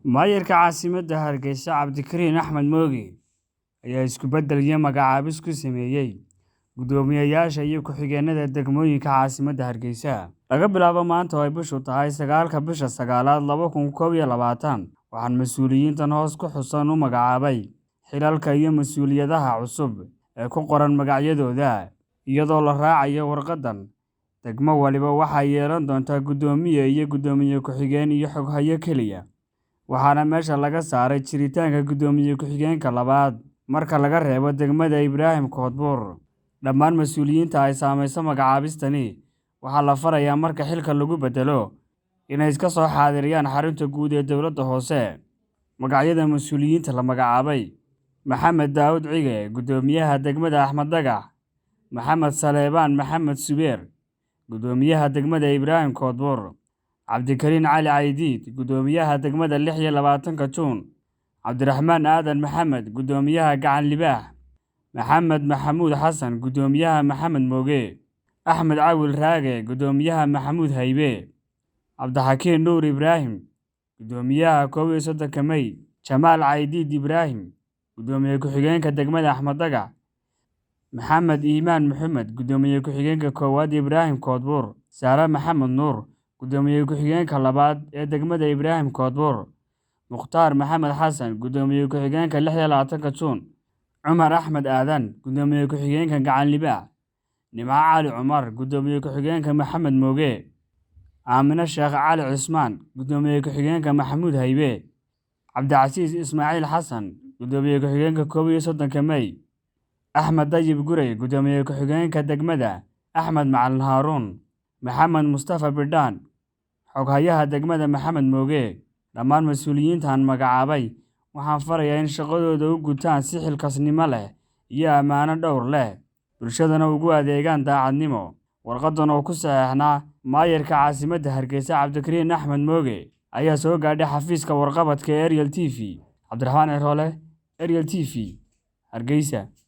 Maayarka caasimadda Hargeysa Cabdikariin Axmed Mooge ayaa isku beddel iyo magacaabis ku sameeyay guddoomiyeyaasha iyo ku-xigeenada degmooyinka caasimadda Hargeysa. Laga bilaabo maanta oo ay bishu tahay 9-ka bisha 9aad 2021, waxaan mas'uuliyiintan hoos ku xusan u magacaabay xilalka iyo mas'uuliyadaha cusub ee ku qoran magacyadooda, iyadoo la raacayo warqaddan. Degmo waliba waxay yeelan doontaa guddoomiye iyo guddoomiye ku-xigeen iyo xoghaye keliya, waxaana meesha laga saaray jiritaanka guddoomiye ku-xigeenka labaad marka laga reebo degmada Ibraahim Koodbuur. Dhammaan mas'uuliyiinta ay saameysay magacaabistani waxaa la farayaa marka xilka lagu beddelo inay iska soo xaadiriyaan xarunta guud ee dowladda hoose. Magacyada mas'uuliyiinta la magacaabay: Maxamed Daawud Cige, guddoomiyaha degmada Axmed Dhagax; Maxamed Saleebaan Maxamed Subeer, guddoomiyaha degmada Ibraahim Koodbuur; Cabdikariin Cali Caydiid, guddoomiyaha degmada 26 Juun; Cabdiraxmaan Aadan Maxamed, guddoomiyaha Gacan Libaax; Maxamed Maxamuud Xasan, guddoomiyaha Maxamed Mooge; Axmed Cawil Raage, guddoomiyaha Maxamuud Haybe; Cabdixakiin Nuur Ibraahim, guddoomiyaha 31 May; Jamaal Caydiid Ibraahim, guddoomiye ku-xigeenka degmada Axmed Dhagax; Maxamed Iimaan Maxamed, guddoomiye ku-xigeenka koowaad Ibraahim Koodbuur; Saare Maxamed Nuur, guddoomiye ku-xigeenka labaad ee degmada Ibraahim Koodbuur; Mukhtaar Maxamed Xasan, guddoomiye ku-xigeenka 26 Juun; Cumar Axmed Aadan, guddoomiye ku-xigeenka Gacan Libaax; Nimco Cali Cumar, guddoomiye ku-xigeenka Maxamed Mooge; Aamine Sheekh Cali Cismaan, guddoomiye ku-xigeenka Maxamuud Haybe; Cabdicasiis Ismaaciil Xasan, guddoomiye ku-xigeenka 31 May; Axmed Dayib Gurey, guddoomiye ku-xigeenka degmada; Axmed Macalin Haaruun; Maxamed Mustafa Bidhaan, xoghayaha degmada Maxamed Mooge. Dhammaan mas'uuliyiintan magacaabay waxaan farayaa in shaqadooda u gutaan si xilkasnimo leh iyo ammaano dhowr leh, bulshadana ugu adeegaan daacadnimo. Warqaddan oo ku saxeexnaa maayarka caasimadda Hargeysa Cabdikariin Axmed Mooge ayaa soo gaadhay xafiiska warqabadka ee Ariel TV. Cabdiraxmaan Ciroole, Ariel TV, Hargeysa.